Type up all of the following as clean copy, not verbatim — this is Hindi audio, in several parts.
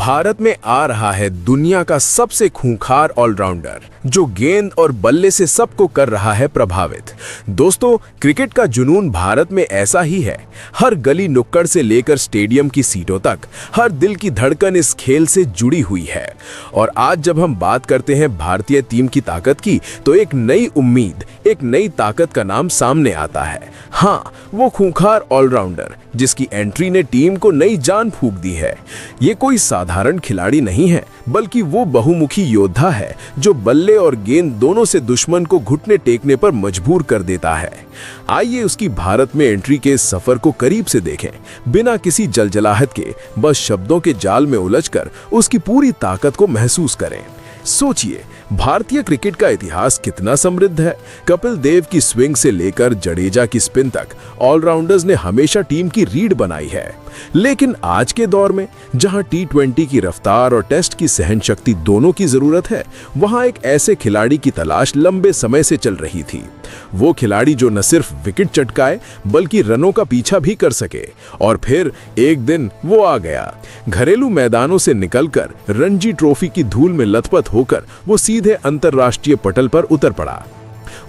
भारत में आ रहा है दुनिया का सबसे खूंखार ऑलराउंडर जो गेंद और बल्ले से सबको कर रहा है प्रभावित। दोस्तों, क्रिकेट का जुनून भारत में ऐसा ही है। हर गली नुक्कड़ से लेकर स्टेडियम की सीटों तक हर दिल की धड़कन इस खेल से जुड़ी हुई है। और आज जब हम बात करते हैं भारतीय टीम की ताकत की, तो एक नई उम्मीद, एक नई ताकत का नाम सामने आता है। हाँ, वो खूंखार ऑलराउंडर जिसकी एंट्री ने टीम को नई जान फूंक दी है। ये कोई साधारण खिलाड़ी नहीं है, बल्कि वो बहुमुखी योद्धा है जो बल्ले और गेंद दोनों से दुश्मन को घुटने टेकने पर मजबूर कर देता है। आइए उसकी भारत में एंट्री के इस सफर को करीब से देखें, बिना किसी जलजलाहट के, बस शब्दों के जाल में उलझकर उसकी पूरी ताकत को महसूस करें। सोचिए, भारतीय क्रिकेट का इतिहास कितना समृद्ध है। कपिल देव की स्विंग से लेकर जडेजा की स्पिन तक ऑलराउंडर्स ने हमेशा टीम की रीढ़ बनाई है। लेकिन आज के दौर में जहां टी20 की रफ्तार और टेस्ट की सहनशक्ति दोनों की जरूरत है, वहां एक ऐसे खिलाड़ी की तलाश लंबे समय से चल रही थी। वो खिलाड़ी जो न सिर्फ विकेट चटकाए बल्कि रनों का पीछा भी कर सके। और फिर एक दिन वो आ गया। घरेलू मैदानों से निकलकर रणजी ट्रॉफी की धूल में लथपथ होकर वो सीधे अंतर्राष्ट्रीय पटल पर उतर पड़ा।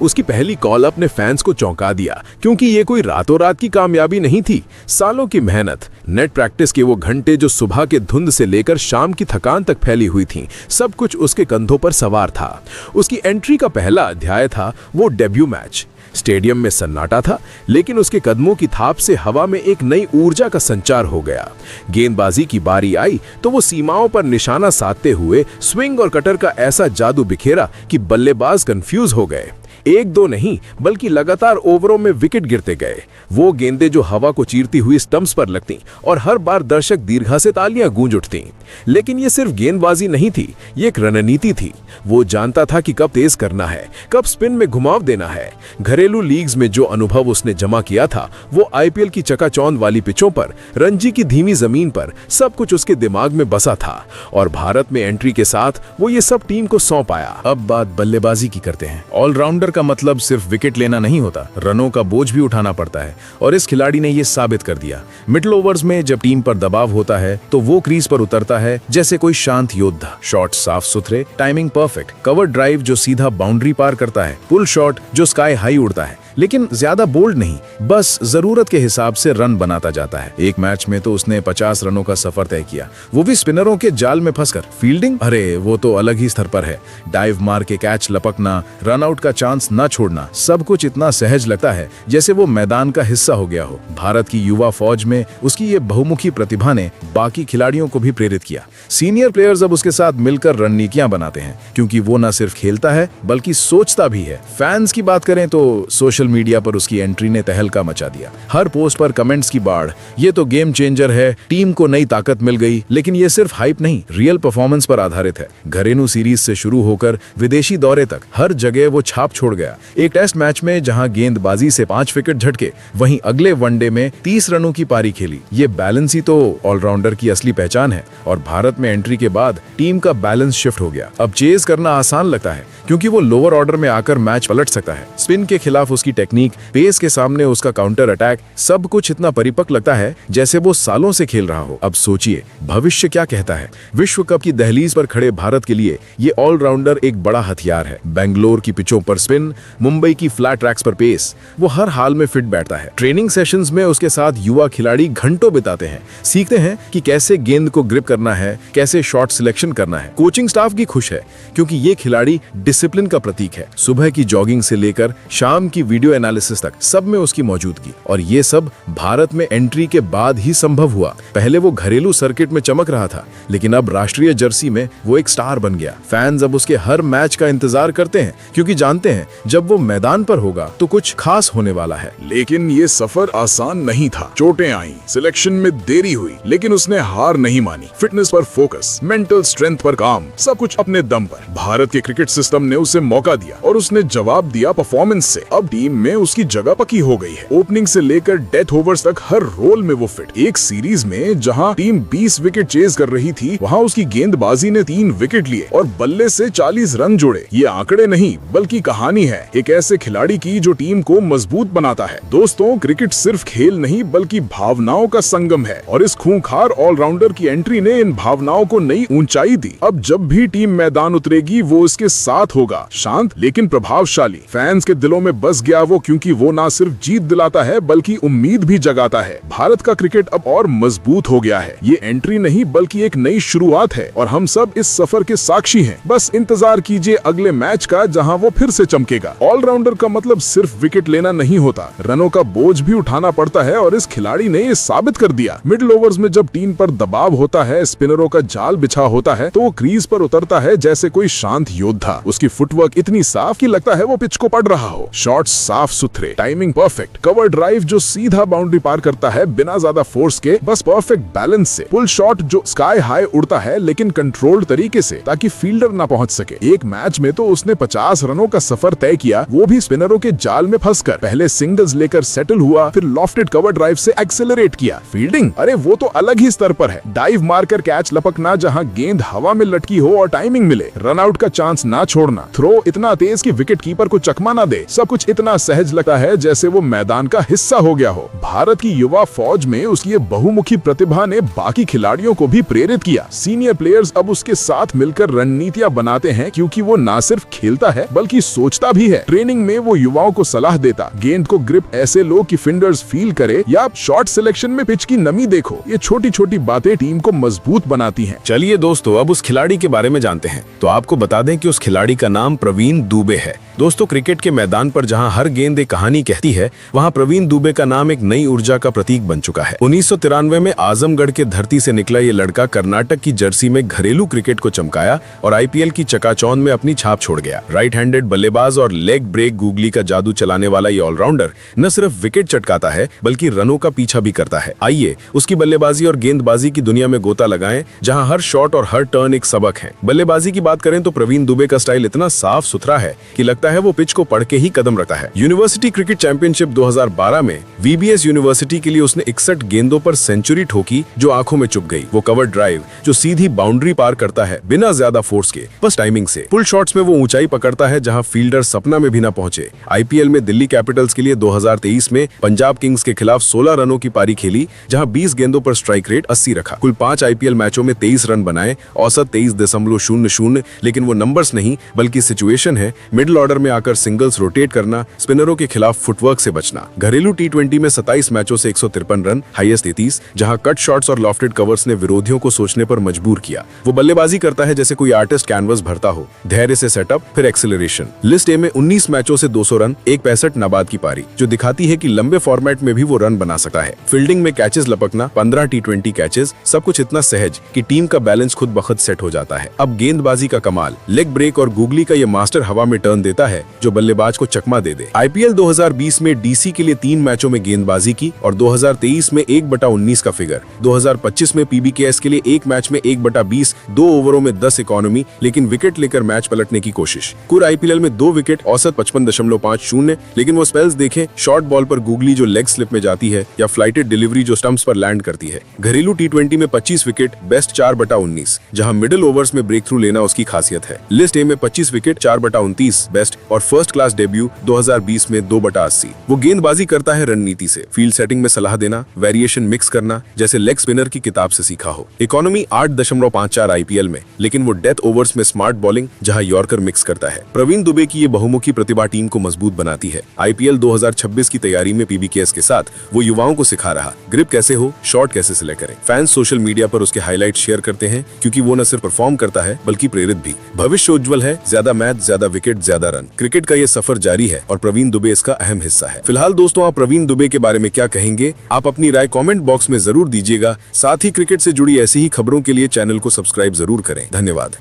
उसकी पहली कॉल अपने फैंस को चौंका दिया, क्योंकि ये कोई रातों रात की कामयाबी नहीं थी। सालों की मेहनत, नेट प्रैक्टिस के वो घंटे जो सुबह के धुंध से लेकर शाम की थकान तक फैली हुई थी, सब कुछ उसके कंधों पर सवार था। उसकी एंट्री का पहला अध्याय था वो डेब्यू मैच। स्टेडियम में सन्नाटा था, लेकिन उसके कदमों की थाप से हवा में एक नई ऊर्जा का संचार हो गया। गेंदबाजी की बारी आई तो वो सीमाओं पर निशाना साधते हुए स्विंग और कटर का ऐसा जादू बिखेरा कि बल्लेबाज कंफ्यूज हो गए। एक दो नहीं, बल्कि लगातार ओवरों में विकेट गिरते गए। वो गेंदें जो हवा को चीरती हुई स्टंप्स पर लगती और हर बार दर्शक दीर्घा से तालियां गूंज उठती। लेकिन ये सिर्फ गेंदबाजी नहीं थी, ये एक रणनीति थी। वो जानता था कि कब तेज करना है, कब स्पिन में घुमाव देना है। घरेलू लीग्स में जो अनुभव उसने जमा किया था, वो आईपीएल की चकाचौंध वाली पिचों पर, रणजी की धीमी जमीन पर, सब कुछ उसके दिमाग में बसा था। और भारत में एंट्री के साथ वो ये सब टीम को सौंप आया। अब बात बल्लेबाजी की करते हैं। ऑलराउंडर का मतलब सिर्फ विकेट लेना नहीं होता, रनों का बोझ भी उठाना पड़ता है, और इस खिलाड़ी ने ये साबित कर दिया। मिडिल ओवर्स में जब टीम पर दबाव होता है तो वो क्रीज पर उतरता है जैसे कोई शांत योद्धा। शॉट साफ सुथरे, टाइमिंग परफेक्ट, कवर ड्राइव जो सीधा बाउंड्री पार करता है, पुल शॉट जो स्काई हाई उड़ता है, लेकिन ज्यादा बोल्ड नहीं, बस जरूरत के हिसाब से रन बनाता जाता है। एक मैच में तो उसने 50 रनों का सफर तय किया, वो भी स्पिनरों के जाल में फंसकर। फील्डिंग, अरे वो तो अलग ही स्तर पर है। डाइव मार के कैच लपकना, रन आउट का चांस न छोड़ना, सब कुछ इतना सहज लगता है जैसे वो मैदान का हिस्सा हो गया हो। भारत की युवा फौज में उसकी ये बहुमुखी प्रतिभा ने बाकी खिलाड़ियों को भी प्रेरित किया। सीनियर प्लेयर्स अब उसके साथ मिलकर रणनीतियां बनाते हैं, क्योंकि वो न सिर्फ खेलता है बल्कि सोचता भी है। फैंस की बात करें तो सोशल मीडिया पर उसकी एंट्री ने तहलका मचा दिया। हर पोस्ट पर कमेंट्स की बाढ़, ये तो गेम चेंजर है, टीम को नई ताकत मिल गई। लेकिन ये सिर्फ हाइप नहीं, रियल परफॉर्मेंस पर आधारित है। घरेलू सीरीज से शुरू होकर विदेशी दौरे तक हर जगह वो छाप छोड़ गया। एक टेस्ट मैच में जहां गेंदबाजी से 5 विकेट झटके, वहीं अगले वनडे में 30 रनों की पारी खेली। ये बैलेंस ही तो ऑलराउंडर की असली पहचान है। और भारत में एंट्री के बाद टीम का बैलेंस शिफ्ट हो गया। अब चेज करना आसान लगता है, क्योंकि वो लोअर ऑर्डर में आकर मैच पलट सकता है। स्पिन के खिलाफ उसकी टेक्निक, पेस के सामने उसका काउंटर अटैक, सब कुछ इतना परिपक्व लगता है जैसे वो सालों से खेल रहा हो। अब सोचिए, भविष्य क्या कहता है। विश्व कप की दहलीज पर खड़े भारत के लिए ये ऑलराउंडर एक बड़ा हथियार है। बेंगलोर की पिचों पर स्पिन, मुंबई की फ्लैट ट्रैक्स पर पेस, वो हर हाल में फिट बैठता है। ट्रेनिंग सेशंस में उसके साथ युवा खिलाड़ी घंटों बिताते हैं, सीखते हैं कि कैसे गेंद को ग्रिप करना है, कैसे शॉट सिलेक्शन करना है। कोचिंग स्टाफ भी खुश है, क्योंकि ये खिलाड़ी डिसिप्लिन का प्रतीक है। सुबह की जॉगिंग से लेकर शाम की वीडियो एनालिसिस तक सब में उसकी मौजूदगी। और ये सब भारत में एंट्री के बाद ही संभव हुआ। पहले वो घरेलू सर्किट में चमक रहा था, लेकिन अब राष्ट्रीय जर्सी में वो एक स्टार बन गया। फैंस अब उसके हर मैच का इंतजार करते हैं, क्योंकि जानते हैं जब वो मैदान पर होगा तो कुछ खास होने वाला है। लेकिन ये सफर आसान नहीं था। चोटें आई, सिलेक्शन में देरी हुई, लेकिन उसने हार नहीं मानी। फिटनेस पर फोकस, मेंटल स्ट्रेंथ पर काम, सब कुछ अपने दम पर। भारत के क्रिकेट सिस्टम ने उसे मौका दिया और उसने जवाब दिया परफॉर्मेंस से। अब टीम में उसकी जगह पक्की हो गई है। ओपनिंग से लेकर डेथ ओवर्स तक हर रोल में वो फिट। एक सीरीज में जहां टीम 20 विकेट चेज कर रही थी, वहां उसकी गेंदबाजी ने 3 विकेट लिए और बल्ले से 40 रन जोड़े। ये आंकड़े नहीं बल्कि कहानी है एक ऐसे खिलाड़ी की जो टीम को मजबूत बनाता है। दोस्तों, क्रिकेट सिर्फ खेल नहीं बल्कि भावनाओं का संगम है और इस खूंखार ऑलराउंडर की एंट्री ने इन भावनाओं को नई ऊंचाई दी। अब जब भी टीम मैदान उतरेगी वो इसके साथ होगा, शांत लेकिन प्रभावशाली। फैंस के दिलों में बस गया वो, क्योंकि वो ना सिर्फ जीत दिलाता है बल्कि उम्मीद भी जगाता है। भारत का क्रिकेट अब और मजबूत हो गया है। ये एंट्री नहीं बल्कि एक नई शुरुआत है और हम सब इस सफर के साक्षी हैं। बस इंतजार कीजिए अगले मैच का, जहां वो फिर से चमकेगा। ऑलराउंडर का मतलब सिर्फ विकेट लेना नहीं होता, रनों का बोझ भी उठाना पड़ता है और इस खिलाड़ी ने ये साबित कर दिया। मिडिल ओवर्स में जब टीम पर दबाव होता है, स्पिनरों का जाल बिछा होता है, तो वो क्रीज पर उतरता है जैसे कोई शांत योद्धा। उसकी फुटवर्क इतनी साफ कि लगता है वो पिच को पढ़ रहा हो। शॉट्स साफ सुथरे, टाइमिंग परफेक्ट, कवर ड्राइव जो सीधा बाउंड्री पार करता है बिना ज्यादा फोर्स के, बस परफेक्ट बैलेंस से। पुल शॉट जो स्काई हाई उड़ता है लेकिन कंट्रोल्ड तरीके से, ताकि फील्डर ना पहुंच सके। एक मैच में तो उसने 50 रनों का सफर तय किया, वो भी स्पिनरों के जाल में फंसकर। पहले सिंगल्स लेकर सेटल हुआ, फिर लॉफ्टेड कवर ड्राइव से एक्सेलरेट किया। फील्डिंग, अरे वो तो अलग ही स्तर पर है। डाइव मारकर कैच लपकना, जहां गेंद हवा में लटकी हो और टाइमिंग मिले। रन आउट का चांस ना छोड़ना। थ्रो इतना तेज कि विकेट कीपर को चकमा ना दे। सब कुछ इतना सहज लगता है जैसे वो मैदान का हिस्सा हो गया हो। भारत की युवा फौज में उसकी ये बहुमुखी प्रतिभा ने बाकी खिलाड़ियों को भी प्रेरित किया। सीनियर प्लेयर्स अब उसके साथ मिलकर रणनीतियां बनाते हैं, क्योंकि वो ना सिर्फ खेलता है बल्कि सोचता भी है। ट्रेनिंग में वो युवाओं को सलाह देता, गेंद को ग्रिप ऐसे लो कि फील्डर्स फील करे, या शॉट सिलेक्शन में पिच की नमी देखो। ये छोटी छोटी बातें टीम को मजबूत बनाती हैं। चलिए दोस्तों, अब उस खिलाड़ी के बारे में जानते हैं। तो आपको बता दें कि उस खिलाड़ी का नाम प्रवीण दुबे है। दोस्तों, क्रिकेट के मैदान पर जहां हर गेंद एक कहानी कहती है, वहां प्रवीण दुबे का नाम एक नई ऊर्जा का प्रतीक बन चुका है। 1993 में आजमगढ़ के धरती से निकला ये लड़का कर्नाटक की जर्सी में घरेलू क्रिकेट को चमकाया और आईपीएल की चकाचौंध में अपनी छाप छोड़ गया। राइट हैंडेड बल्लेबाज और लेग ब्रेक गूगली का जादू चलाने वाला ये ऑलराउंडर न सिर्फ विकेट चटकाता है बल्कि रनों का पीछा भी करता है। आइए उसकी बल्लेबाजी और गेंदबाजी की दुनिया में गोता लगाएं, जहां हर शॉट और हर टर्न एक सबक है। बल्लेबाजी की बात करें तो प्रवीण दुबे का स्टाइल इतना साफ सुथरा है कि लगता है वो पिच को पढ़ के ही कदम रखता है। यूनिवर्सिटी क्रिकेट चैंपियनशिप 2012 में वीबीएस यूनिवर्सिटी के लिए उसने 61 गेंदों पर सेंचुरी ठोकी जो आंखों में चुभ गई। वो कवर ड्राइव जो सीधी बाउंड्री पार करता है बिना ज्यादा फोर्स के, बस टाइमिंग से। पुल शॉट्स में वो ऊंचाई पकड़ता है जहां फील्डर सपना में भी ना पहुंचे। आईपीएल में दिल्ली कैपिटल्स के लिए 2023 में पंजाब किंग्स के खिलाफ 16 रनों की पारी खेली, जहां 20 गेंदों पर स्ट्राइक रेट 80 रखा। कुल 5 आईपीएल मैचों में 23 रन बनाए, औसत 23.00। लेकिन वो नंबर्स नहीं बल्कि सिचुएशन है। मिडिल ऑर्डर में आकर सिंगल्स रोटेट करना, स्पिनरों के खिलाफ फुटवर्क से बचना। घरेलू टी20 में 27 मैचों से 153 रन, हाईएस्ट 33, जहां कट शॉट्स और लॉफ्टेड कवर्स ने विरोधियों को सोचने पर मजबूर किया। वो बल्लेबाजी करता है जैसे कोई आर्टिस्ट कैनवस भरता हो, धैर्य से सेटअप फिर एक्सेलरेशन। लिस्ट ए में 19 मैचों से 200 रन, एक 65 नाबाद की पारी, जो दिखाती है कि लंबे फॉर्मेट में भी वो रन बना सकता है। फील्डिंग में कैचेस लपकना, 15 टी20 कैचेस, सब कुछ इतना सहज कि टीम का बैलेंस खुद बखुद सेट हो जाता है। अब गेंदबाजी का कमाल, लेग ब्रेक और गूगली का ये मास्टर हवा में टर्न देता है जो बल्लेबाज को चकमा दे दे। आईपीएल 2020 में डीसी के लिए 3 मैचों में गेंदबाजी की और 2023 में 1/19 का फिगर। 2025 में पीबीकेएस के लिए 1 मैच में 1/20, 2 ओवरों में 10 इकोनॉमी, लेकिन विकेट लेकर मैच पलटने की कोशिश। कुल आईपीएल में 2 विकेट, औसत 55.50, लेकिन वो स्पेल्स देखें, शॉर्ट बॉल पर गूगली जो लेग स्लिप में जाती है या फ्लाइटेड डिलीवरी जो स्टंप्स पर लैंड करती है। घरेलू टी20 में 25 विकेट, बेस्ट 4/19, जहां मिडिल ओवर्स में ब्रेक थ्रू लेना उसकी खासियत है। लिस्ट ए में 25 विकेट, 4/29 बेस्ट और फर्स्ट क्लास डेब्यू 2020 में 2/80। वो गेंदबाजी करता है रणनीति से, फील्ड सेटिंग में सलाह देना, वेरिएशन मिक्स करना, जैसे लेग स्पिनर की किताब से सीखा हो। इकोनॉमी 8.54 आईपीएल में, लेकिन वो डेथ ओवर्स में स्मार्ट बॉलिंग जहां यॉर्कर मिक्स करता है। प्रवीण दुबे की ये बहुमुखी प्रतिभा टीम को मजबूत बनाती है। आईपीएल 2026 की तैयारी में पीबीकेएस के साथ वो युवाओं को सिखा रहा, ग्रिप कैसे हो, शॉट कैसे सिलेक्ट करें। फैंस सोशल मीडिया पर उसके हाईलाइट शेयर करते हैं, क्योंकि वो न सिर्फ परफॉर्म करता है बल्कि प्रेरित भी। भविष्य उज्जवल है, ज्यादा मैच, ज्यादा विकेट, ज्यादा रन। क्रिकेट का ये सफर जारी है और प्रवीण दुबे इसका अहम हिस्सा है। फिलहाल दोस्तों, आप प्रवीण दुबे के बारे में क्या कहेंगे? आप अपनी राय कमेंट बॉक्स में जरूर दीजिएगा। साथ ही क्रिकेट से जुड़ी ऐसी ही खबरों के लिए चैनल को सब्सक्राइब जरूर करें। धन्यवाद।